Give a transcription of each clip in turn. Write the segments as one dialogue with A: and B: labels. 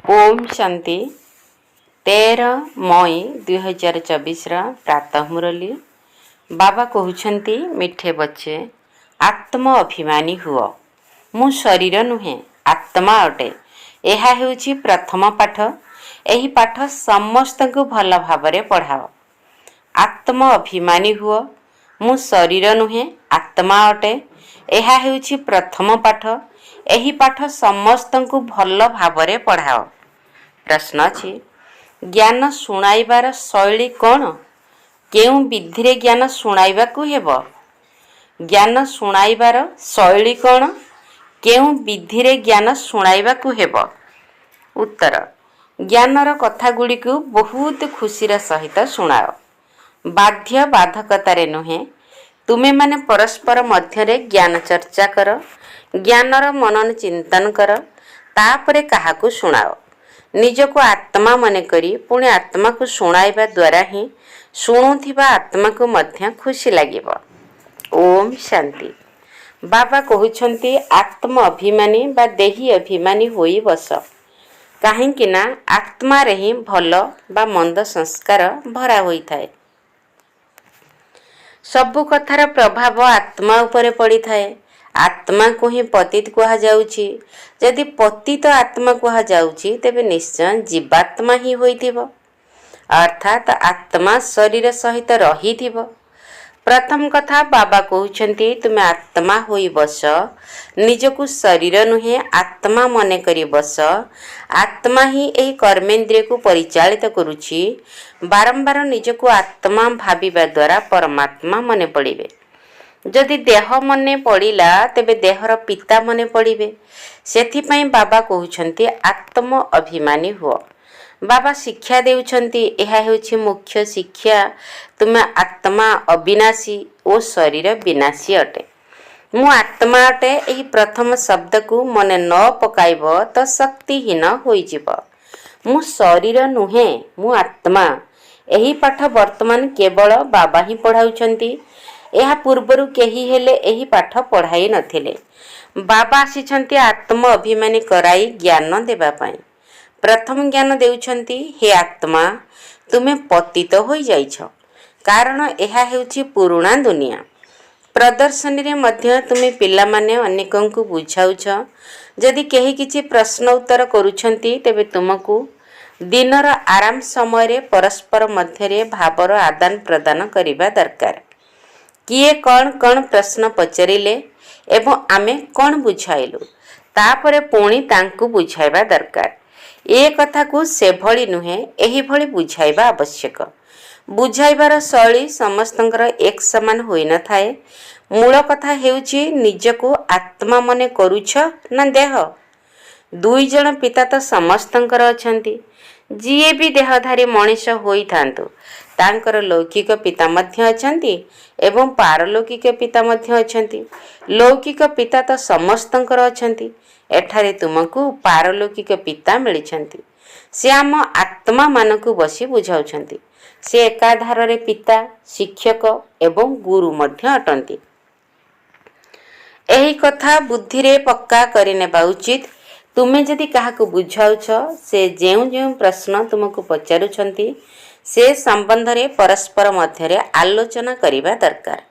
A: ओम शांति 13 मई 2024 प्रातः मुरली बाबा कहते मिठे बच्चे आत्म अभिमानी हुओ मु शरीर नुहे आत्मा अटे। यह हेउछि प्रथम पाठ। एही पाठ समस्त को भल भावरे पढ़ाओ। आत्म अभिमानी हुओ मु शरीर नुहे आत्मा अटे। यह हेउछि प्रथम पाठ। एही पाठ समस्त को भल भावरे पढ़ाओ। प्रश्न अछि ज्ञान शुणाइबार शैली कौन? केउ विधि ज्ञान शुणाइबाकु हेबो? ज्ञान शुणाइबार शैली कौन? केउ विधि ज्ञान शुणाइबाकु हेबो? उत्तर ज्ञानर कथा गुड़ी को बहुत खुशीर सहित शुणाओ। बाध्य बाधकतारे नुहे। तुमे माने परस्पर मध्यरे ज्ञान चर्चा कर, ज्ञानर मनन चिंतन कर, तापरे काहाकु शुणाओ। निजको आत्मा मन करी पुणी आत्मा को शुणाइबा द्वारा ही शुणुथिबा आत्मा को मध्य खुशी लागिबो। ओम शांति। बाबा कहउछंती आत्म अभिमानी बा देही अभिमानी होई बस। काहेकि ना आत्मा रे ही भल बा मंद संस्कार भरा होई थाए। सबु कथार प्रभाव आत्मा उपरे पड़ी थाए। आत्मा को ही पतित कहा जाउछि। यदि पतित आत्मा कहा जाउछि तेबे निश्चय जीवात्मा ही होइथिबो, अर्थात आत्मा शरीर सहित रहिथिबो। प्रथम कथा बाबा कहउछंती तुमे आत्मा होई बस, निजको शरीर नुहे आत्मा मने करी बस। आत्मा ही एही कर्मेंद्रिय को परिचालित करुछि। बारंबार निजको आत्मा भाबिबा द्वारा परमात्मा मने पड़िबे। जदि देह मने पड़िला तेबे देहर पिता मने पड़िबे। सेथिपाई बाबा कहउछंती आत्म अभिमानी हुओ। बाबा शिक्षा देउछंती एहा हेउछि मुख्य शिक्षा। तुमे आत्मा अविनाशी ओ शरीर विनाशी अटे। मु आत्मा अटे एही प्रथम शब्द को मने न पकाइबो तो शक्तिहीन होइजिबो। मु शरीर नुहे मु आत्मा। एही पाठ वर्तमान केवल बाबा ही पढ़ाउछंती। एहा पूर्वरु केही हेले एही पाठ पढ़ाई नथिले। बाबा आसीछंती आत्म अभिमानी कराई ज्ञान देबा पाई। प्रथम ज्ञान देउछंती हे आत्मा तुमे पतित होई जाइछ, कारण एहा हेउछि पुराणा दुनिया। प्रदर्शनी रे मध्य तुमे पिला माने अनेकन को बुझाउछ। जदि केही किछि प्रश्न उत्तर करूछंती तेबे तुमको दिनर आराम समय रे परस्पर मध्य रे भावर आदान प्रदान करिबा दरकार। किए कौन प्रश्न पचारिले एवं आमे कौन बुझाइलु तापरे पुणी तांकु बुझाइबा दरकार। ए कथा को से भली नुहे एही भली बुझाइबा आवश्यक। बुझाइबार शैली समस्तंकर एक समान होई न थाए। मूल कथा हेउछि निजको आत्मा मने करूछ ना देह। दुई जण पिता तो समस्तंकर अछंती। जिए भी देहधारी मनुष्य होई थांतु तांकर लौकिक पिता मध्य अछंती एवं पारलौकिक पिता मध्य अछंती। लौकिक पिता तो समस्तंकर अछंती। एठारे तुमको पारलौकिक पिता मिलिछंती। से आम आत्मा मानकु बसी बुझाउछंती। से एकाधार रे पिता, शिक्षक एवं गुरु मध्य अटंती। एही कथा बुद्धि रे पक्का करिनेबा उचित। तुमे जदि काहाकु बुझाउछ से जेउ जेउ प्रश्न तुमको पचारुछंती से संबंध रे परस्पर मध्य रे आलोचना करिबा दरकार।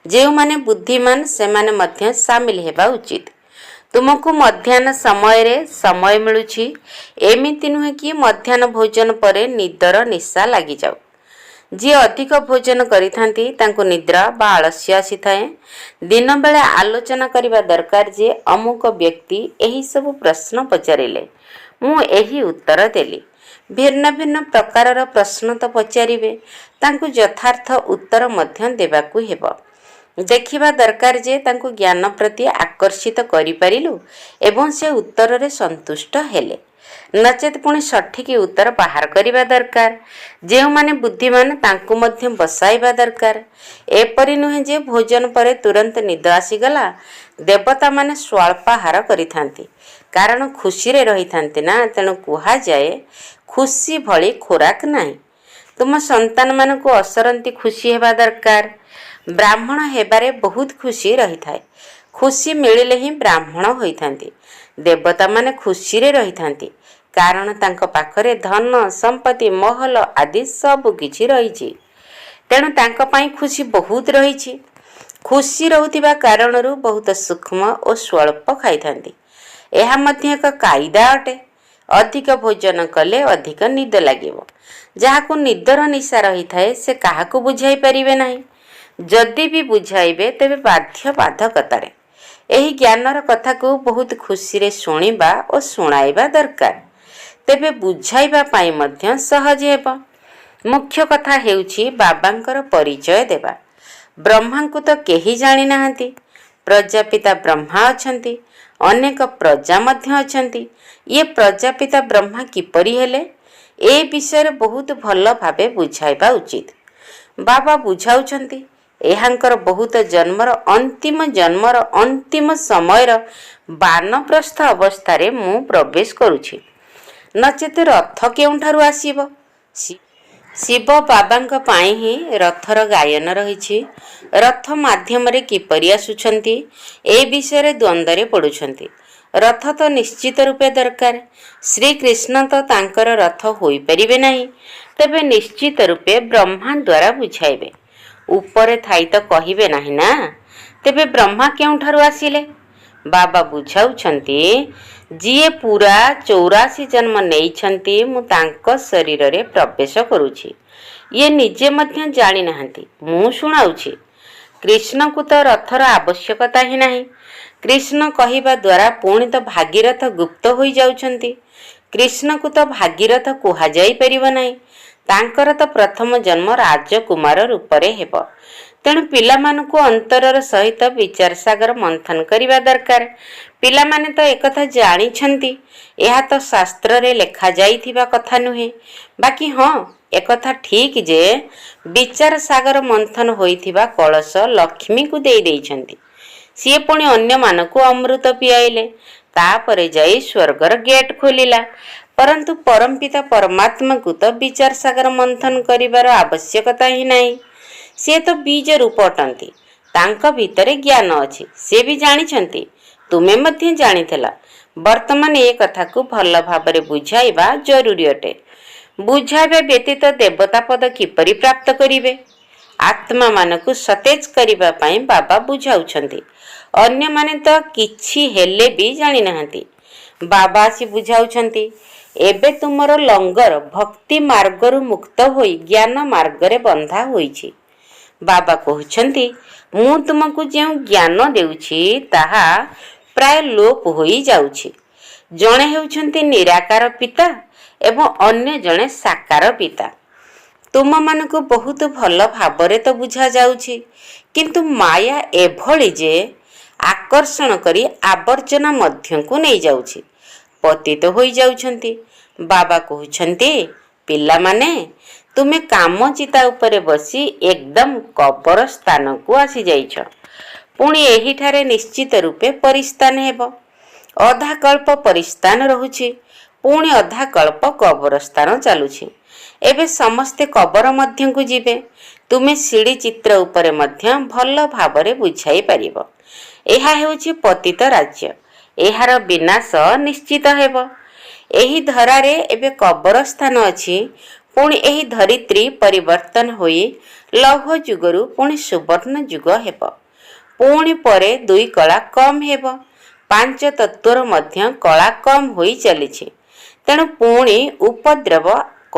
A: जेउ माने बुद्धिमान से माने मध्य शामिल हेबा उचित। तुमको मध्याह्न समय रे समय मिलुछि। एमिति नुहे कि मध्याह्न भोजन परे निदर निशा लागि जाउ। जे अधिक भोजन करिथांती तांको निद्रा बा आलस्य आसीथाए। दिन बेले आलोचना करिबा दरकार जे अमुक व्यक्ति एही सब प्रश्न पचारिले, मु एही उत्तर देली। भिन्न भिन्न प्रकारर प्रश्न तो पचारिबे, तांको यथार्थ उत्तर मध्य देबाकू हेबो। देखिबा दरकार जे तांको ज्ञान प्रति आकर्षित करि पारिलु एवं से उत्तर रे संतुष्ट हेले। नचेत पुणी सठिक उत्तर बाहर करिबा दरकार। जेउ माने बुद्धिमान तांको मध्य बसाइबा दरकार। एपरि नुहे जे भोजन परे तुरंत निद आसीगला। देवता माने स्वल्पाहार करिथांती, कारण खुशी रे रहिथांती ना। तेणु कुहा जाए खुशी भली खोराक नाही। तुम संतान मानकु असरंती खुशी हेबा दरकार। ब्राह्मण हेबारे बहुत खुशी रही थाए। खुशी मिलिले ही ब्राह्मण होइथांती। देवता माने खुशी रे रहिथांती, କାରଣ ତାଙ୍କ ପାଖରେ ଧନ ସମ୍ପତ୍ତି ମହଲ ଆଦି ସବୁ କିଛି ରହିଛି। ତେଣୁ ତାଙ୍କ ପାଇଁ ଖୁସି ବହୁତ ରହିଛି। ଖୁସି ରହୁଥିବା କାରଣରୁ ବହୁତ ସୂକ୍ଷ୍ମ ଓ ସ୍ୱଳ୍ପ ଖାଇଥାନ୍ତି। ଏହା ମଧ୍ୟ ଏକ କାଇଦା ଅଟେ। ଅଧିକ ଭୋଜନ କଲେ ଅଧିକ ନିଦ ଲାଗିବ। ଯାହାକୁ ନିଦର ନିଶା ରହିଥାଏ ସେ କାହାକୁ ବୁଝାଇ ପାରିବେ ନାହିଁ। ଯଦି ବି ବୁଝାଇବେ ତେବେ ବାଧ୍ୟବାଧକତାରେ। ଏହି ଜ୍ଞାନର କଥାକୁ ବହୁତ ଖୁସିରେ ଶୁଣିବା ଓ ଶୁଣାଇବା ଦରକାର। ତେବେ ବୁଝାଇବା ପାଇଁ ମଧ୍ୟ ସହଜ ହେବ। ମୁଖ୍ୟ କଥା ହେଉଛି ବାବାଙ୍କର ପରିଚୟ ଦେବା। ବ୍ରହ୍ମାଙ୍କୁ ତ କେହି ଜାଣିନାହାନ୍ତି। ପ୍ରଜାପିତା ବ୍ରହ୍ମା ଅଛନ୍ତି, ଅନେକ ପ୍ରଜା ମଧ୍ୟ ଅଛନ୍ତି। ଇଏ ପ୍ରଜାପିତା ବ୍ରହ୍ମା କିପରି ହେଲେ, ଏ ବିଷୟରେ ବହୁତ ଭଲ ଭାବେ ବୁଝାଇବା ଉଚିତ। ବାବା ବୁଝାଉଛନ୍ତି, ଏହାଙ୍କର ବହୁତ ଜନ୍ମର ଅନ୍ତିମ ସମୟର ବାନପ୍ରସ୍ଥ ଅବସ୍ଥାରେ ମୁଁ ପ୍ରବେଶ କରୁଛି। ନଚେତ ରଥ କେଉଁଠାରୁ ଆସିବ? ଶିବ ବାବାଙ୍କ ପାଇଁ ହିଁ ରଥର ଗାୟନ ରହିଛି। ରଥ ମାଧ୍ୟମରେ କିପରି ଆସୁଛନ୍ତି, ଏ ବିଷୟରେ ଦ୍ୱନ୍ଦ୍ୱରେ ପଡ଼ୁଛନ୍ତି। ରଥ ତ ନିଶ୍ଚିତ ରୂପେ ଦରକାର। ଶ୍ରୀକୃଷ୍ଣ ତ ତାଙ୍କର ରଥ ହୋଇପାରିବେ ନାହିଁ। ତେବେ ନିଶ୍ଚିତ ରୂପେ ବ୍ରହ୍ମା ଦ୍ୱାରା ବୁଝାଇବେ। ଉପରେ ଥାଇ ତ କହିବେ ନାହିଁ ନା। ତେବେ ବ୍ରହ୍ମା କେଉଁଠାରୁ ଆସିଲେ? ବାବା ବୁଝାଉଛନ୍ତି, ଯିଏ ପୁରା 84 ଜନ୍ମ ନେଇଛନ୍ତି ମୁଁ ତାଙ୍କ ଶରୀରରେ ପ୍ରବେଶ କରୁଛି। ଇଏ ନିଜେ ମଧ୍ୟ ଜାଣିନାହାନ୍ତି, ମୁଁ ଶୁଣାଉଛି। କୃଷ୍ଣଙ୍କୁ ତ ରଥର ଆବଶ୍ୟକତା ହିଁ ନାହିଁ। କୃଷ୍ଣ କହିବା ଦ୍ୱାରା ପୁଣି ତ ଭାଗୀରଥ ଗୁପ୍ତ ହୋଇଯାଉଛନ୍ତି। କୃଷ୍ଣକୁ ତ ଭାଗୀରଥ କୁହାଯାଇ ପାରିବ ନାହିଁ। ତାଙ୍କର ତ ପ୍ରଥମ ଜନ୍ମ ରାଜକୁମାର ରୂପରେ ହେବ। ତେଣୁ ପିଲାମାନଙ୍କୁ ଅନ୍ତରର ସହିତ ବିଚାର ସାଗର ମନ୍ଥନ କରିବା ଦରକାର। ପିଲାମାନେ ତ ଏକଥା ଜାଣିଛନ୍ତି। ଏହା ତ ଶାସ୍ତ୍ରରେ ଲେଖାଯାଇଥିବା କଥା ନୁହେଁ। ବାକି ହଁ, ଏକଥା ଠିକ ଯେ ବିଚାର ସାଗର ମନ୍ଥନ ହୋଇଥିବା କଳସ ଲକ୍ଷ୍ମୀଙ୍କୁ ଦେଇଛନ୍ତି। ସିଏ ପୁଣି ଅନ୍ୟମାନଙ୍କୁ ଅମୃତ ପିଆଇଲେ। ତାପରେ ଯାଇ ସ୍ୱର୍ଗର ଗେଟ୍ ଖୋଲିଲା। ପରନ୍ତୁ ପରମପିତା ପରମାତ୍ମାକୁ ତ ବିଚାର ସାଗର ମନ୍ଥନ କରିବାର ଆବଶ୍ୟକତା ହିଁ ନାହିଁ। ସିଏ ତ ବୀଜ ରୂପ ଅଟନ୍ତି। ତାଙ୍କ ଭିତରେ ଜ୍ଞାନ ଅଛି, ସେ ବି ଜାଣିଛନ୍ତି। ତୁମେ ମଧ୍ୟ ଜାଣିଥିଲ। ବର୍ତ୍ତମାନ ଏ କଥାକୁ ଭଲ ଭାବରେ ବୁଝାଇବା ଜରୁରୀ ଅଟେ। ବୁଝାଇବା ବ୍ୟତୀତ ଦେବତା ପଦ କିପରି ପ୍ରାପ୍ତ କରିବେ? ଆତ୍ମାମାନଙ୍କୁ ସତେଜ କରିବା ପାଇଁ ବାବା ବୁଝାଉଛନ୍ତି। ଅନ୍ୟମାନେ ତ କିଛି ହେଲେ ବି ଜାଣିନାହାନ୍ତି। ବାବା ଆସି ବୁଝାଉଛନ୍ତି, ଏବେ ତୁମର ଲଙ୍ଗର ଭକ୍ତି ମାର୍ଗରୁ ମୁକ୍ତ ହୋଇ ଜ୍ଞାନ ମାର୍ଗରେ ବନ୍ଧା ହୋଇଛି। ବାବା କହୁଛନ୍ତି, ମୁଁ ତୁମକୁ ଯେଉଁ ଜ୍ଞାନ ଦେଉଛି ତାହା ପ୍ରାୟ ଲୋପ ହୋଇଯାଉଛି। ଜଣେ ହେଉଛନ୍ତି ନିରାକାର ପିତା ଏବଂ ଅନ୍ୟ ଜଣେ ସାକାର ପିତା। ତୁମମାନଙ୍କୁ ବହୁତ ଭଲ ଭାବରେ ତ ବୁଝାଯାଉଛି। କିନ୍ତୁ ମାୟା ଏଭଳି ଯେ ଆକର୍ଷଣ କରି ଆବର୍ଜନା ମଧ୍ୟକୁ ନେଇଯାଉଛି। ପତିତ ହୋଇଯାଉଛନ୍ତି। ବାବା କହୁଛନ୍ତି, ପିଲାମାନେ ତୁମେ କାମଚିତା ଉପରେ ବସି ଏକଦମ କବର ସ୍ଥାନକୁ ଆସିଯାଇଛ। ପୁଣି ଏହିଠାରେ ନିଶ୍ଚିତ ରୂପେ ପରିସ୍ଥାନ ହେବ। ଅଧା କଳ୍ପ ପରିସ୍ଥାନ ରହୁଛି, ପୁଣି ଅଧା କଳ୍ପ କବରସ୍ଥାନ ଚାଲୁଛି। ଏବେ ସମସ୍ତେ କବର ମଧ୍ୟକୁ ଯିବେ। ତୁମେ ସିଡ଼ି ଚିତ୍ର ଉପରେ ମଧ୍ୟ ଭଲ ଭାବରେ ବୁଝାଇ ପାରିବ। ଏହା ହେଉଛି ପତିତ ରାଜ୍ୟ। ଏହାର ବିନାଶ ନିଶ୍ଚିତ ହେବ। ଏହି ଧରାରେ ଏବେ କବର ସ୍ଥାନ ଅଛି। ପୁଣି ଏହି ଧରିତ୍ରୀ ପରିବର୍ତ୍ତନ ହୋଇ ଲୌହ ଯୁଗରୁ ପୁଣି ସୁବର୍ଣ୍ଣ ଯୁଗ ହେବ। ପୁଣି ପରେ 2 କଳା କମ୍ ହେବ। 5 ତତ୍ତ୍ୱର ମଧ୍ୟ କଳା କମ୍ ହୋଇ ଚାଲିଛି। ତେଣୁ ପୁଣି ଉପଦ୍ରବ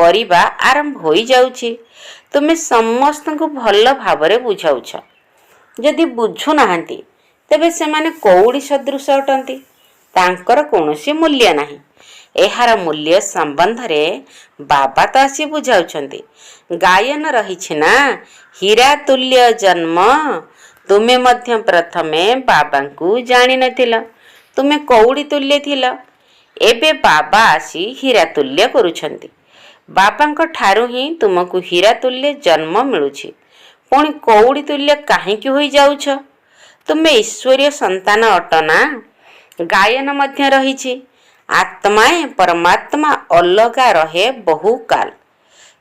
A: କରିବା ଆରମ୍ଭ ହୋଇଯାଉଛି। ତୁମେ ସମସ୍ତଙ୍କୁ ଭଲ ଭାବରେ ବୁଝାଉଛ। ଯଦି ବୁଝୁନାହାନ୍ତି ତେବେ ସେମାନେ କଉଡ଼ି ସଦୃଶ ଅଟନ୍ତି। ତାଙ୍କର କୌଣସି ମୂଲ୍ୟ ନାହିଁ। ଏହାର ମୂଲ୍ୟ ସମ୍ବନ୍ଧରେ ବାବା ତ ଆସି ବୁଝାଉଛନ୍ତି। ଗାୟନ ରହିଛି ନା, ହୀରା ତୁଲ୍ୟ ଜନ୍ମ। ତୁମେ ମଧ୍ୟ ପ୍ରଥମେ ବାବାଙ୍କୁ ଜାଣିନଥିଲ। ତୁମେ କଉଡ଼ି ତୁଲ୍ୟ ଥିଲ। ଏବେ ବାବା ଆସି ହୀରା ତୁଲ୍ୟ କରୁଛନ୍ତି। ବାବାଙ୍କ ଠାରୁ ହିଁ ତୁମକୁ ହୀରା ତୁଲ୍ୟ ଜନ୍ମ ମିଳୁଛି। ପୁଣି କଉଡ଼ି ତୁଲ୍ୟ କାହିଁକି ହୋଇଯାଉଛ? ତୁମେ ଈଶ୍ୱରୀୟ ସନ୍ତାନ ଅଟ ନା। ଗାୟନ ମଧ୍ୟ ରହିଛି। ଆତ୍ମାଏ ପରମାତ୍ମା ଅଲଗା ରହେ ବହୁକାଳ।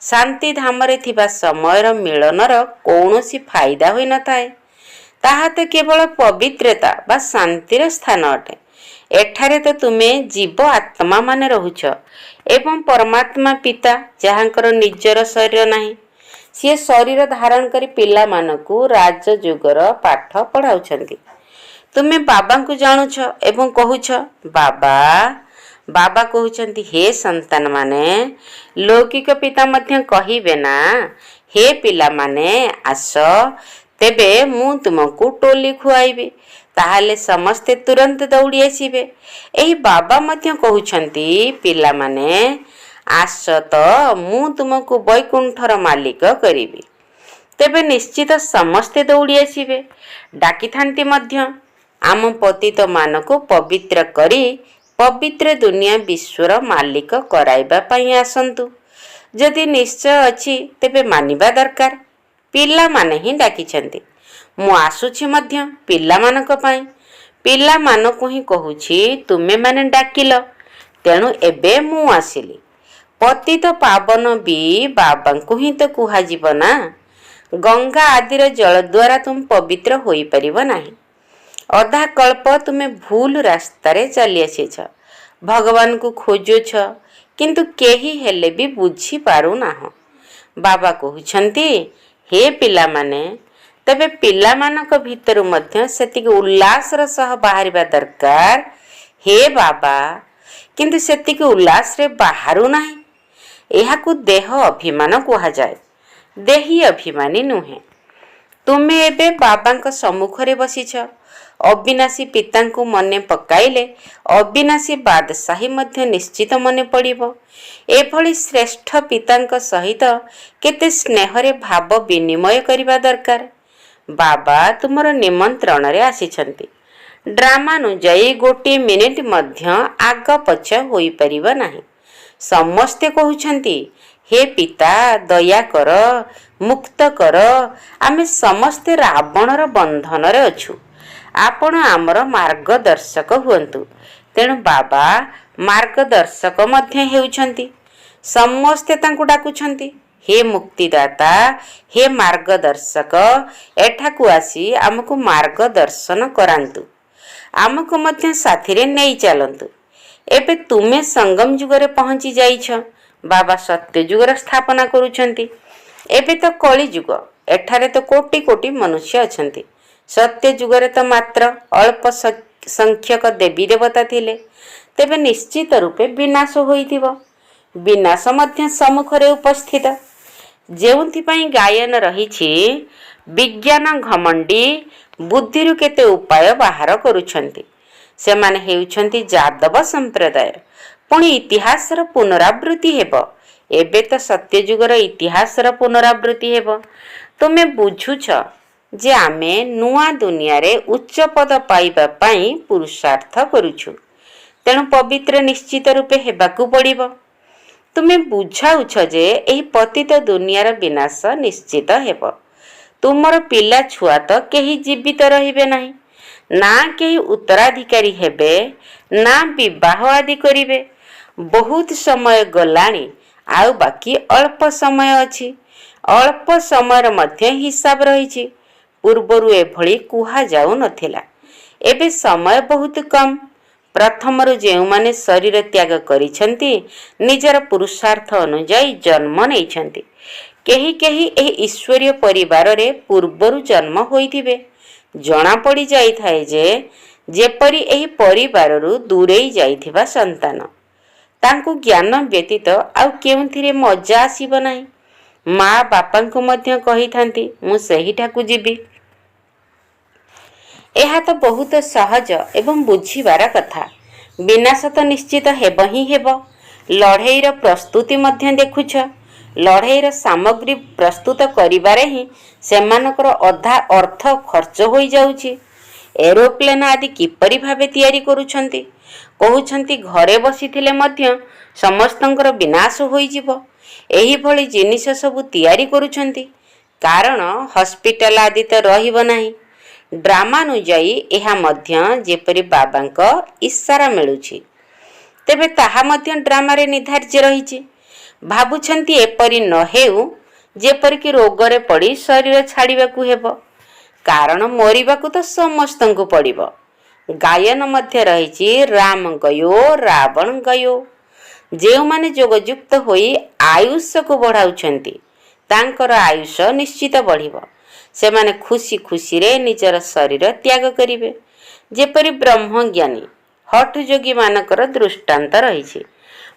A: ଶାନ୍ତି ଧାମରେ ଥିବା ସମୟର ମିଳନର କୌଣସି ଫାଇଦା ହୋଇନଥାଏ। ତାହା ତ କେବଳ ପବିତ୍ରତା ବା ଶାନ୍ତିର ସ୍ଥାନ ଅଟେ। ଏଠାରେ ତ ତୁମେ ଜୀବ ଆତ୍ମା ମାନେ ରହୁଛ ଏବଂ ପରମାତ୍ମା ପିତା ଯାହାଙ୍କର ନିଜର ଶରୀର ନାହିଁ, ସିଏ ଶରୀର ଧାରଣ କରି ପିଲାମାନଙ୍କୁ ରାଜଯୁଗର ପାଠ ପଢ଼ାଉଛନ୍ତି। ତୁମେ ବାବାଙ୍କୁ ଜାଣୁଛ ଏବଂ କହୁଛ ବାବା। ବାବା କହୁଛନ୍ତି, ହେ ସନ୍ତାନ ମାନେ, ଲୌକିକ ପିତା ମଧ୍ୟ କହିବେ ନା, ହେ ପିଲାମାନେ ଆସ, ତେବେ ମୁଁ ତୁମକୁ ଟୋଲି ଖୁଆଇବି। ତାହେଲେ ସମସ୍ତେ ତୁରନ୍ତ ଦୌଡ଼ି ଆସିବେ। ଏହି ବାବା ମଧ୍ୟ କହୁଛନ୍ତି, ପିଲାମାନେ ଆସ ତ, ମୁଁ ତୁମକୁ ବୈକୁଣ୍ଠର ମାଲିକ କରିବି। ତେବେ ନିଶ୍ଚିତ ସମସ୍ତେ ଦୌଡ଼ି ଆସିବେ। ଡାକିଥାନ୍ତି ମଧ୍ୟ, ଆମ ପତିତ ମାନଙ୍କୁ ପବିତ୍ର କରି ପବିତ୍ର ଦୁନିଆ ବିଶ୍ୱର ମାଲିକ କରାଇବା ପାଇଁ ଆସନ୍ତୁ। ଯଦି ନିଶ୍ଚୟ ଅଛି ତେବେ ମାନିବା ଦରକାର। ପିଲାମାନେ ହିଁ ଡାକିଛନ୍ତି। ମୁଁ ଆସୁଛି ମଧ୍ୟ ପିଲାମାନଙ୍କ ପାଇଁ। ପିଲାମାନଙ୍କୁ ହିଁ କହୁଛି, ତୁମେମାନେ ଡାକିଲ, ତେଣୁ ଏବେ ମୁଁ ଆସିଲି। ପତିତ ପାବନ ବି ବାବାଙ୍କୁ ହିଁ ତ କୁହାଯିବ ନା। ଗଙ୍ଗା ଆଦିର ଜଳ ଦ୍ୱାରା ତୁମେ ପବିତ୍ର ହୋଇପାରିବ ନାହିଁ। ଅଧା କଳ୍ପ ତୁମେ ଭୁଲ ରାସ୍ତାରେ ଚାଲି ଆସିଛ। ଭଗବାନଙ୍କୁ ଖୋଜୁଛ, କିନ୍ତୁ କେହି ହେଲେ ବି ବୁଝିପାରୁନାହଁ। ବାବା କହୁଛନ୍ତି, ହେ ପିଲାମାନେ, ତେବେ ପିଲାମାନଙ୍କ ଭିତରୁ ମଧ୍ୟ ସେତିକି ଉଲ୍ଲାସର ସହ ବାହାରିବା ଦରକାର। ହେ ବାବା, କିନ୍ତୁ ସେତିକି ଉଲ୍ଲାସରେ ବାହାରୁ ନାହିଁ। ଏହାକୁ ଦେହ ଅଭିମାନ କୁହାଯାଏ, ଦେହୀ ଅଭିମାନୀ ନୁହେଁ। ତୁମେ ଏବେ ବାବାଙ୍କ ସମ୍ମୁଖରେ ବସିଛ। ଅବିନାଶୀ ପିତାଙ୍କୁ ମନେ ପକାଇଲେ ଅବିନାଶୀ ବାଦଶାହୀ ମଧ୍ୟ ନିଶ୍ଚିତ ମନେ ପଡ଼ିବ। ଏଭଳି ଶ୍ରେଷ୍ଠ ପିତାଙ୍କ ସହିତ କେତେ ସ୍ନେହରେ ଭାବ ବିନିମୟ କରିବା ଦରକାର। ବାବା ତୁମର ନିମନ୍ତ୍ରଣରେ ଆସିଛନ୍ତି। ଡ୍ରାମାନୁଯାୟୀ ଗୋଟିଏ ମିନିଟ୍ ମଧ୍ୟ ଆଗ ପଛ ହୋଇପାରିବ ନାହିଁ। ସମସ୍ତେ କହୁଛନ୍ତି, ହେ ପିତା ଦୟାକର, ମୁକ୍ତ କର। ଆମେ ସମସ୍ତେ ରାବଣର ବନ୍ଧନରେ ଅଛୁ। ଆପଣ ଆମର ମାର୍ଗଦର୍ଶକ ହୁଅନ୍ତୁ। ତେଣୁ ବାବା ମାର୍ଗଦର୍ଶକ ମଧ୍ୟ ହେଉଛନ୍ତି। ସମସ୍ତେ ତାଙ୍କୁ ଡାକୁଛନ୍ତି, ହେ ମୁକ୍ତିଦାତା, ହେ ମାର୍ଗଦର୍ଶକ, ଏଠାକୁ ଆସି ଆମକୁ ମାର୍ଗଦର୍ଶନ କରାନ୍ତୁ। ଆମକୁ ମଧ୍ୟ ସାଥିରେ ନେଇ ଚାଲନ୍ତୁ। ଏବେ ତୁମେ ସଙ୍ଗମ ଯୁଗରେ ପହଞ୍ଚି ଯାଇଛ। ବାବା ସତ୍ୟ ଯୁଗର ସ୍ଥାପନା କରୁଛନ୍ତି। ଏବେ ତ କଳି ଯୁଗ। ଏଠାରେ ତ କୋଟି କୋଟି ମନୁଷ୍ୟ ଅଛନ୍ତି। ସତ୍ୟ ଯୁଗରେ ତ ମାତ୍ର ଅଳ୍ପ ସଂଖ୍ୟକ ଦେବୀ ଦେବତା ଥିଲେ। ତେବେ ନିଶ୍ଚିତ ରୂପେ ବିନାଶ ହୋଇଥିବ। ବିନାଶ ମଧ୍ୟ ସମ୍ମୁଖରେ ଉପସ୍ଥିତ। ଯେଉଁଥିପାଇଁ ଗାୟନ ରହିଛି, ବିଜ୍ଞାନ ଘମଣ୍ଡି ବୁଦ୍ଧିରୁ କେତେ ଉପାୟ ବାହାର କରୁଛନ୍ତି। ସେମାନେ ହେଉଛନ୍ତି ଯାଦବ ସମ୍ପ୍ରଦାୟ। ପୁଣି ଇତିହାସର ପୁନରାବୃତ୍ତି ହେବ। ଏବେ ତ ସତ୍ୟଯୁଗର ଇତିହାସର ପୁନରାବୃତ୍ତି ହେବ। ତୁମେ ବୁଝୁଛ ଯେ ଆମେ ନୂଆ ଦୁନିଆରେ ଉଚ୍ଚ ପଦ ପାଇବା ପାଇଁ ପୁରୁଷାର୍ଥ କରୁଛୁ। ତେଣୁ ପବିତ୍ର ନିଶ୍ଚିତ ରୂପେ ହେବାକୁ ପଡ଼ିବ। ତୁମେ ବୁଝାଉଛ ଯେ ଏହି ପତିତ ଦୁନିଆର ବିନାଶ ନିଶ୍ଚିତ ହେବ। ତୁମର ପିଲା ଛୁଆ ତ କେହି ଜୀବିତ ରହିବେ ନାହିଁ। ନା କେହି ଉତ୍ତରାଧିକାରୀ ହେବେ, ନା ବିବାହ ଆଦି କରିବେ। ବହୁତ ସମୟ ଗଲାଣି, ଆଉ ବାକି ଅଳ୍ପ ସମୟ ଅଛି। ଅଳ୍ପ ସମୟର ମଧ୍ୟ ହିସାବ ରହିଛି। ପୂର୍ବରୁ ଏଭଳି କୁହାଯାଉନଥିଲା। ଏବେ ସମୟ ବହୁତ କମ୍। ପ୍ରଥମରୁ ଯେଉଁମାନେ ଶରୀର ତ୍ୟାଗ କରିଛନ୍ତି, ନିଜର ପୁରୁଷାର୍ଥ ଅନୁଯାୟୀ ଜନ୍ମ ନେଇଛନ୍ତି। କେହି କେହି ଏହି ଈଶ୍ୱରୀୟ ପରିବାରରେ ପୂର୍ବରୁ ଜନ୍ମ ହୋଇଥିବେ। ଜଣାପଡ଼ି ଯାଇଥାଏ ଯେ ଯେପରି ଏହି ପରିବାରରୁ ଦୂରେଇ ଯାଇଥିବା ସନ୍ତାନ। ତାଙ୍କୁ ଜ୍ଞାନ ବ୍ୟତୀତ ଆଉ କେଉଁଥିରେ ମଜା ଆସିବ ନାହିଁ। ମା ବାପାଙ୍କୁ ମଧ୍ୟ କହିଥାନ୍ତି, ମୁଁ ସେହିଠାକୁ ଯିବି। ଏହା ତ ବହୁତ ସହଜ ଏବଂ ବୁଝିବାର କଥା। ବିନାଶ ତ ନିଶ୍ଚିତ ହେବ ହିଁ ହେବ। ଲଢ଼େଇର ପ୍ରସ୍ତୁତି ମଧ୍ୟ ଦେଖୁଛ। ଲଢ଼େଇର ସାମଗ୍ରୀ ପ୍ରସ୍ତୁତ କରିବାରେ ହିଁ ସେମାନଙ୍କର ଅଧା ଅର୍ଥ ଖର୍ଚ୍ଚ ହୋଇଯାଉଛି। ଏରୋପ୍ଲେନ୍ ଆଦି କିପରି ଭାବେ ତିଆରି କରୁଛନ୍ତି। କହୁଛନ୍ତି ଘରେ ବସିଥିଲେ ମଧ୍ୟ ସମସ୍ତଙ୍କର ବିନାଶ ହୋଇଯିବ। ଏହିଭଳି ଜିନିଷ ସବୁ ତିଆରି କରୁଛନ୍ତି। କାରଣ ହସ୍ପିଟାଲ ଆଦି ତ ରହିବ ନାହିଁ। ଡ୍ରାମାନୁଯାୟୀ ଏହା ମଧ୍ୟ ଯେପରି ବାବାଙ୍କ ଇସାରା ମିଳୁଛି, ତେବେ ତାହା ମଧ୍ୟ ଡ୍ରାମାରେ ନିର୍ଦ୍ଧାର୍ଯ୍ୟ ରହିଛି। ଭାବୁଛନ୍ତି ଏପରି ନ ହେଉ ଯେପରିକି ରୋଗରେ ପଡ଼ି ଶରୀର ଛାଡ଼ିବାକୁ ହେବ। କାରଣ ମରିବାକୁ ତ ସମସ୍ତଙ୍କୁ ପଡ଼ିବ। ଗାୟନ ମଧ୍ୟ ରହିଛି ରାମ ଗୟୋ ରାବଣ ଗୟୋ। ଯେଉଁମାନେ ଯୋଗଯୁକ୍ତ ହୋଇ ଆୟୁଷକୁ ବଢ଼ାଉଛନ୍ତି ତାଙ୍କର ଆୟୁଷ ନିଶ୍ଚିତ ବଢ଼ିବ। ସେମାନେ ଖୁସି ଖୁସିରେ ନିଜର ଶରୀର ତ୍ୟାଗ କରିବେ। ଯେପରି ବ୍ରହ୍ମଜ୍ଞାନୀ ହଠ୍ ଯୋଗୀମାନଙ୍କର ଦୃଷ୍ଟାନ୍ତ ରହିଛି।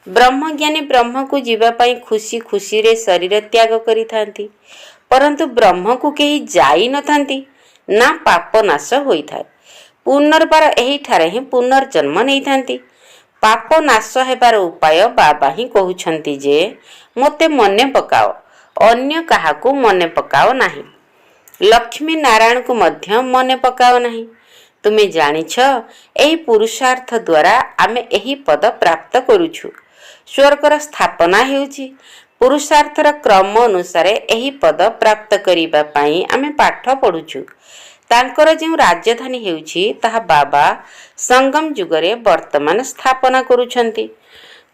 A: ବ୍ରହ୍ମଜ୍ଞାନୀ ବ୍ରହ୍ମକୁ ଯିବା ପାଇଁ ଖୁସି ଖୁସିରେ ଶରୀର ତ୍ୟାଗ କରିଥାନ୍ତି। ପରନ୍ତୁ ବ୍ରହ୍ମକୁ କେହି ଯାଇନଥାନ୍ତି ନା ପାପ ନାଶ ହୋଇଥାଏ। ପୁନର୍ବାର ଏହିଠାରେ ହିଁ ପୁନର୍ଜନ୍ମ ନେଇଥାନ୍ତି। ପାପ ନାଶ ହେବାର ଉପାୟ ବାବା ହିଁ କହୁଛନ୍ତି ଯେ ମୋତେ ମନେ ପକାଅ, ଅନ୍ୟ କାହାକୁ ମନେ ପକାଅ ନାହିଁ। ଲକ୍ଷ୍ମୀ ନାରାୟଣକୁ ମଧ୍ୟ ମନେ ପକାଅ ନାହିଁ। ତୁମେ ଜାଣିଛ ଏହି ପୁରୁଷାର୍ଥ ଦ୍ୱାରା ଆମେ ଏହି ପଦ ପ୍ରାପ୍ତ କରୁଛୁ। ସ୍ୱର୍ଗର ସ୍ଥାପନା ହେଉଛି। ପୁରୁଷାର୍ଥର କ୍ରମ ଅନୁସାରେ ଏହି ପଦ ପ୍ରାପ୍ତ କରିବା ପାଇଁ ଆମେ ପାଠ ପଢ଼ୁଛୁ। ତାଙ୍କର ଯେଉଁ ରାଜଧାନୀ ହେଉଛି ତାହା ବାବା ସଙ୍ଗମ ଯୁଗରେ ବର୍ତ୍ତମାନ ସ୍ଥାପନା କରୁଛନ୍ତି।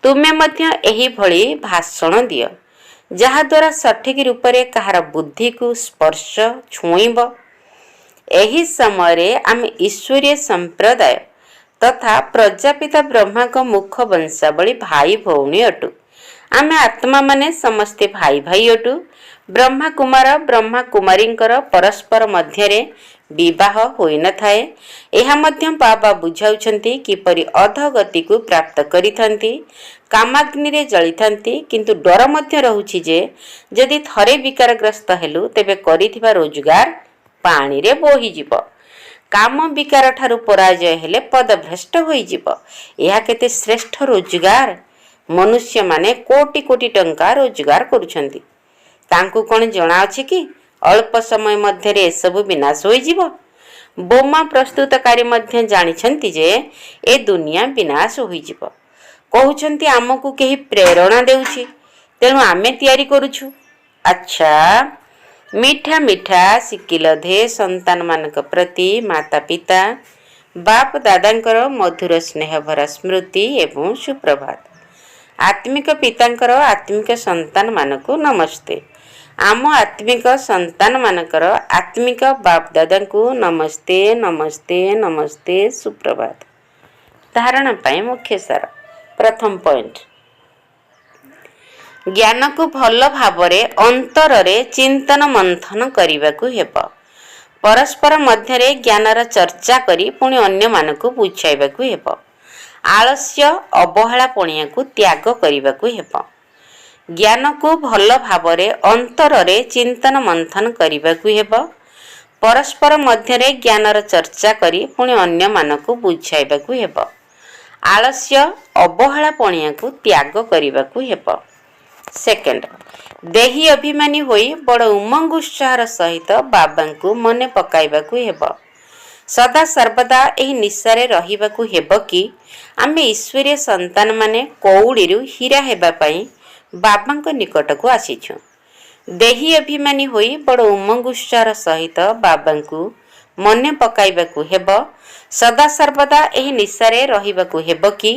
A: ତୁମେ ମଧ୍ୟ ଏହିଭଳି ଭାଷଣ ଦିଅ ଯାହାଦ୍ୱାରା ସଠିକ୍ ରୂପରେ କାହାର ବୁଦ୍ଧିକୁ ସ୍ପର୍ଶ ଛୁଇଁବ। ଏହି ସମୟରେ ଆମେ ଈଶ୍ୱରୀୟ ସମ୍ପ୍ରଦାୟ ତଥା ପ୍ରଜାପିତା ବ୍ରହ୍ମାଙ୍କ ମୁଖ ବଂଶାବଳୀ ଭାଇ ଭଉଣୀ ଅଟୁ। ଆମେ ଆତ୍ମାମାନେ ସମସ୍ତେ ଭାଇ ଭାଇ ଅଟୁ। ବ୍ରହ୍ମା କୁମାର ବ୍ରହ୍ମା କୁମାରୀଙ୍କର ପରସ୍ପର ମଧ୍ୟରେ ବିବାହ ହୋଇନଥାଏ। ଏହା ମଧ୍ୟ ବାବା ବୁଝାଉଛନ୍ତି କିପରି ଅଧଗତିକୁ ପ୍ରାପ୍ତ କରିଥାନ୍ତି, କାମାଗ୍ନିରେ ଜଳିଥାନ୍ତି। କିନ୍ତୁ ଡର ମଧ୍ୟ ରହୁଛି ଯେ ଯଦି ଥରେ ବିକାରଗ୍ରସ୍ତ ହେଲୁ ତେବେ କରିଥିବା ରୋଜଗାର ପାଣିରେ ବୋହିଯିବ। କାମ ବିକାର ଠାରୁ ପରାଜୟ ହେଲେ ପଦଭ୍ରଷ୍ଟ ହୋଇଯିବ। ଏହା କେତେ ଶ୍ରେଷ୍ଠ ରୋଜଗାର! ମନୁଷ୍ୟମାନେ କୋଟି କୋଟି ଟଙ୍କା ରୋଜଗାର କରୁଛନ୍ତି। ତାଙ୍କୁ କ'ଣ ଜଣାଅଛି କି ଅଳ୍ପ ସମୟ ମଧ୍ୟରେ ଏସବୁ ବିନାଶ ହୋଇଯିବ? ବୋମା ପ୍ରସ୍ତୁତକାରୀ ମଧ୍ୟ ଜାଣିଛନ୍ତି ଯେ ଏ ଦୁନିଆ ବିନାଶ ହୋଇଯିବ। କହୁଛନ୍ତି ଆମକୁ କେହି ପ୍ରେରଣା ଦେଉଛି, ତେଣୁ ଆମେ ତିଆରି କରୁଛୁ। ଆଚ୍ଛା, ମିଠା ମିଠା ଶିକିଲଧେ ସନ୍ତାନମାନଙ୍କ ପ୍ରତି ମାତା ପିତା ବାପ ଦାଦାଙ୍କର ମଧୁର ସ୍ନେହଭରା ସ୍ମୃତି ଏବଂ ସୁପ୍ରଭାତ। ଆତ୍ମିକ ପିତାଙ୍କର ଆତ୍ମିକ ସନ୍ତାନମାନଙ୍କୁ ନମସ୍ତେ। ଆମ ଆତ୍ମିକ ସନ୍ତାନମାନଙ୍କର ଆତ୍ମିକ ବାପ ଦାଦାଙ୍କୁ ନମସ୍ତେ ନମସ୍ତେ ନମସ୍ତେ ସୁପ୍ରଭାତ। ଧାରଣା ପାଇଁ ମୁଖ୍ୟ ସାର। ପ୍ରଥମ ପଏଣ୍ଟ, ଜ୍ଞାନକୁ ଭଲ ଭାବରେ ଅନ୍ତରରେ ଚିନ୍ତନ ମନ୍ଥନ କରିବାକୁ ହେବ। ପରସ୍ପର ମଧ୍ୟରେ ଜ୍ଞାନର ଚର୍ଚ୍ଚା କରି ପୁଣି ଅନ୍ୟମାନଙ୍କୁ ବୁଝାଇବାକୁ ହେବ। ଆଳସ୍ୟ ଅବହେଳା ପଣିଆକୁ ତ୍ୟାଗ କରିବାକୁ ହେବ। ଜ୍ଞାନକୁ ଭଲ ଭାବରେ ଅନ୍ତରରେ ଚିନ୍ତନ ମନ୍ଥନ କରିବାକୁ ହେବ। ପରସ୍ପର ମଧ୍ୟରେ ଜ୍ଞାନର ଚର୍ଚ୍ଚା କରି ପୁଣି ଅନ୍ୟମାନଙ୍କୁ ବୁଝାଇବାକୁ ହେବ। ଆଳସ୍ୟ ଅବହେଳା ପଣିଆକୁ ତ୍ୟାଗ କରିବାକୁ ହେବ। ସେକେଣ୍ଡ, ଦେହୀ ଅଭିମାନୀ ହୋଇ ବଡ଼ ଉମଙ୍ଗ ଉତ୍ସାହର ସହିତ ବାବାଙ୍କୁ ମନେ ପକାଇବାକୁ ହେବ। ସଦା ସର୍ବଦା ଏହି ନିଶାରେ ରହିବାକୁ ହେବ କି ଆମେ ଈଶ୍ୱରୀୟ ସନ୍ତାନମାନେ କଉଡ଼ିରୁ ହୀରା ହେବା ପାଇଁ ବାବାଙ୍କ ନିକଟକୁ ଆସିଛୁ। ଦେହୀ ଅଭିମାନୀ ହୋଇ ବଡ଼ ଉମଙ୍ଗ ଉତ୍ସାହର ସହିତ ବାବାଙ୍କୁ ମନେ ପକାଇବାକୁ ହେବ। ସଦା ସର୍ବଦା ଏହି ନିଶାରେ ରହିବାକୁ ହେବ କି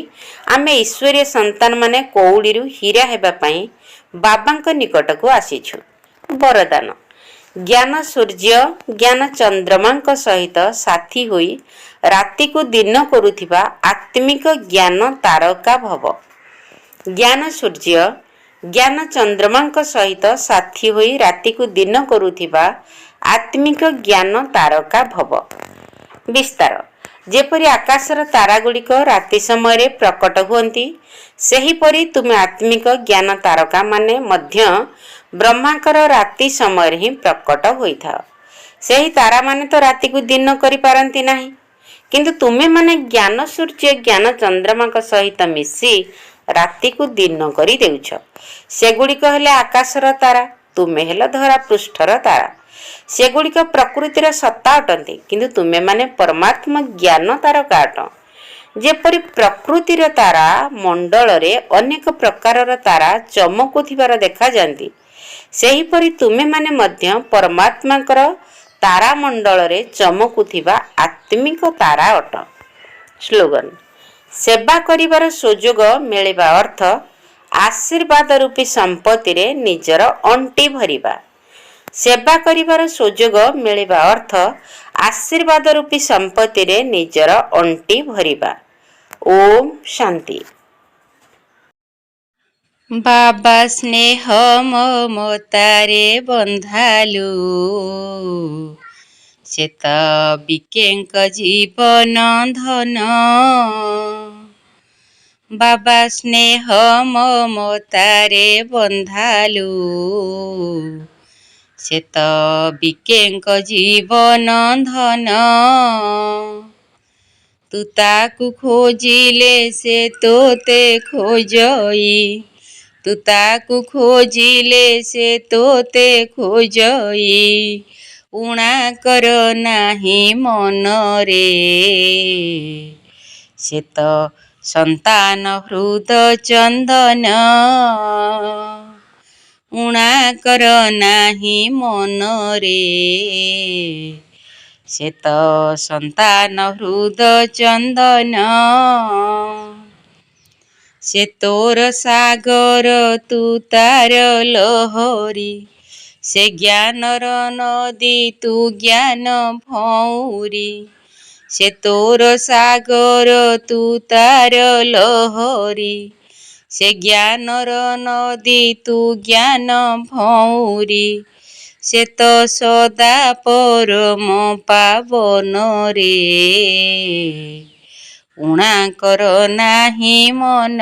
A: ଆମେ ଈଶ୍ୱରୀୟ ସନ୍ତାନମାନେ କଉଡ଼ିରୁ ହୀରା ହେବା ପାଇଁ ବାବାଙ୍କ ନିକଟକୁ ଆସିଛୁ। ବରଦାନ, ଜ୍ଞାନ ସୂର୍ଯ୍ୟ ଜ୍ଞାନ ଚନ୍ଦ୍ରମାଙ୍କ ସହିତ ସାଥୀ ହୋଇ ରାତିକୁ ଦିନ କରୁଥିବା ଆତ୍ମିକ ଜ୍ଞାନ ତାରକା ଭବ। ଜ୍ଞାନ ସୂର୍ଯ୍ୟ ଜ୍ଞାନ ଚନ୍ଦ୍ରମାଙ୍କ ସହିତ ସାଥୀ ହୋଇ ରାତିକୁ ଦିନ କରୁଥିବା ଆତ୍ମିକ ଜ୍ଞାନ ତାରକା ଭବ। ବିସ୍ତାର, ଯେପରି ଆକାଶର ତାରାଗୁଡ଼ିକ ରାତି ସମୟରେ ପ୍ରକଟ ହୁଅନ୍ତି, ସେହିପରି ତୁମେ ଆତ୍ମିକ ଜ୍ଞାନ ତାରକାମାନେ ମଧ୍ୟ ବ୍ରହ୍ମାଙ୍କର ରାତି ସମୟରେ ହିଁ ପ୍ରକଟ ହୋଇଥାଅ। ସେହି ତାରାମାନେ ତ ରାତିକୁ ଦିନ କରିପାରନ୍ତି ନାହିଁ, କିନ୍ତୁ ତୁମେମାନେ ଜ୍ଞାନ ସୂର୍ଯ୍ୟ ଜ୍ଞାନ ଚନ୍ଦ୍ରମାଙ୍କ ସହିତ ମିଶି ରାତିକୁ ଦିନ କରି ଦେଉଛ। ସେଗୁଡ଼ିକ ହେଲେ ଆକାଶର ତାରା, ତୁମେ ହେଲ ଧରା ପୃଷ୍ଠର ତାରା। ସେଗୁଡ଼ିକ ପ୍ରକୃତିର ସତ୍ତା ଅଟନ୍ତି, କିନ୍ତୁ ତୁମେମାନେ ପରମାତ୍ମା ଜ୍ଞାନ ତାରକା ଅଟ। ଯେପରି ପ୍ରକୃତିର ତାରା ମଣ୍ଡଳରେ ଅନେକ ପ୍ରକାରର ତାରା ଚମକୁଥିବାର ଦେଖାଯାନ୍ତି, ସେହିପରି ତୁମେମାନେ ମଧ୍ୟ ପରମାତ୍ମାଙ୍କର ତାରାମଣ୍ଡଳରେ ଚମକୁଥିବା ଆତ୍ମିକ ତାରା ଅଟ। ସ୍ଲୋଗାନ, ସେବା କରିବାର ସୁଯୋଗ ମିଳିବା ଅର୍ଥ ଆଶୀର୍ବାଦ ରୂପୀ ସମ୍ପତ୍ତିରେ ନିଜର ଅଣ୍ଟି ଭରିବା। ସେବା କରିବାର ସୁଯୋଗ ମିଳିବା ଅର୍ଥ ଆଶୀର୍ବାଦ ରୂପୀ ସମ୍ପତ୍ତିରେ ନିଜର ଅଣ୍ଟି ଭରିବା। ଓମ୍ ଶାନ୍ତି। ବାବା ସ୍ନେହ ମମତାରେ ବନ୍ଧାଲୁ, ସେ ତ ବିକେଙ୍କ ଜୀବନ ଧନ। ବାବା ସ୍ନେହ ମମତାରେ ବନ୍ଧାଲୁ, ସେ ତ ବିକେଙ୍କ ଜୀବନ ଧନ। ତୁ ତାକୁ ଖୋଜିଲେ ସେ ତୋତେ ଖୋଜଇ, ତୁ ତାକୁ ଖୋଜିଲେ ସେ ତୋତେ ଖୋଜଇ। ଉଣା କର ନାହିଁ ମନରେ, ସେ ତ ସନ୍ତାନ ହୃଦ ଚନ୍ଦନ। ଉଣା କର ନାହିଁ ମନରେ, ସେ ତ ସନ୍ତାନ ହୃଦ ଚନ୍ଦନ। ସେ ତୋର ସାଗର ତୁ ତାର ଲହରୀ, ସେ ଜ୍ଞାନର ନଦୀ ତୁ ଜ୍ଞାନ ଭଉଁରୀ। ସେ ତୋର ସାଗର ତୁ ତାର ଲହରୀ, ସେ ଜ୍ଞାନର ନଦୀ ତୁ ଜ୍ଞାନ ଭଉଁରୀ। ସେ ତ ସଦା ପରମ ପାବନରେ, ଉଣା କର ନାହିଁ ମନ।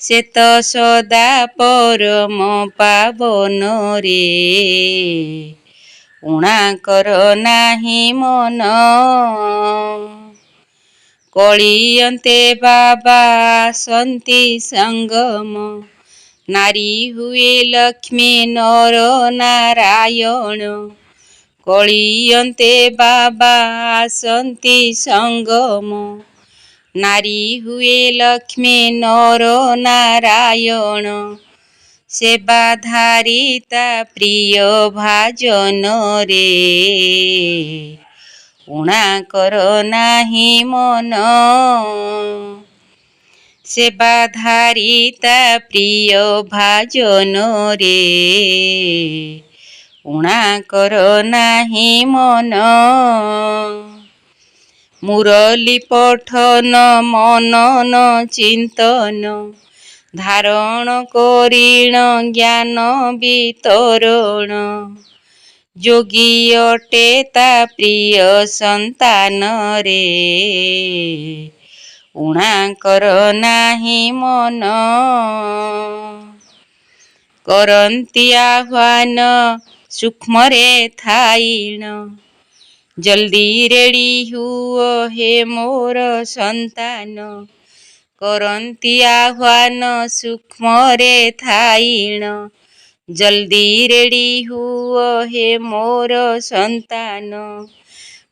A: ସେ ତ ସଦା ପରମ ପାବନରେ, ଉଣା କର ନାହିଁ ମନ। କଳିଅନ୍ତେ ବାବା ଆସନ୍ତି ସଙ୍ଗମ, ନାରୀ ହୁଏ ଲକ୍ଷ୍ମୀ ନର ନାରାୟଣ। କଳିଅନ୍ତେ ବାବା ଆସନ୍ତି ସଙ୍ଗମ, ନାରୀ ହୁଏ ଲକ୍ଷ୍ମୀ ନର ନାରାୟଣ। ସେବାଧାରୀ ତା ପ୍ରିୟ ଭାଜନରେ, ଉଣା କର ନାହିଁ ମନ। ସେବାଧାରୀ ତା ପ୍ରିୟ ଭାଜନରେ, ଉଣା କର ନାହିଁ ମନ। ମୁରଲି ପଠନ ମନନ ଚିନ୍ତନ, ଧାରଣ କରିଣ ଜ୍ଞାନ ବିତରଣ। ଯୋଗୀ ଅଟେ ତା ପ୍ରିୟ ସନ୍ତାନରେ, ଉଣା କର ନାହିଁ ମନ। କରନ୍ତି ଆହ୍ୱାନ ସୂକ୍ଷ୍ମରେ ଥାଇଣ, ଜଲ୍ଦି ରେଡ଼ି ହୁଅ ହେ ମୋର ସନ୍ତାନ। କରନ୍ତି ଆହ୍ୱାନ ସୂକ୍ଷ୍ମରେ ଥାଇଣ, ଜଲ୍ଦି ରେଡ଼ି ହୁଅ ହେ ମୋର ସନ୍ତାନ।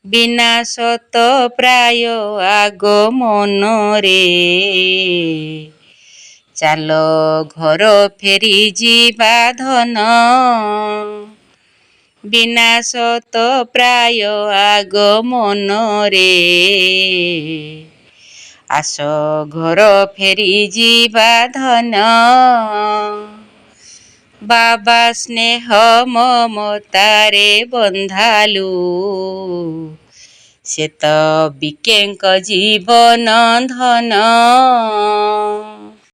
A: ବିନାଶ ତ ପ୍ରାୟ ଆଗମନରେ, ଚାଲ ଘର ଫେରି ଯିବା ଧନ। ବିନାଶ ତ ପ୍ରାୟ ଆଗମନରେ, ଆସ ଘର ଫେରି ଯିବା ଧନ। ବାବା ସ୍ନେହ ମମତାରେ ବନ୍ଧାଲୁ, ସେ ତ ବିକେଙ୍କ ଜୀବନ ଧନ।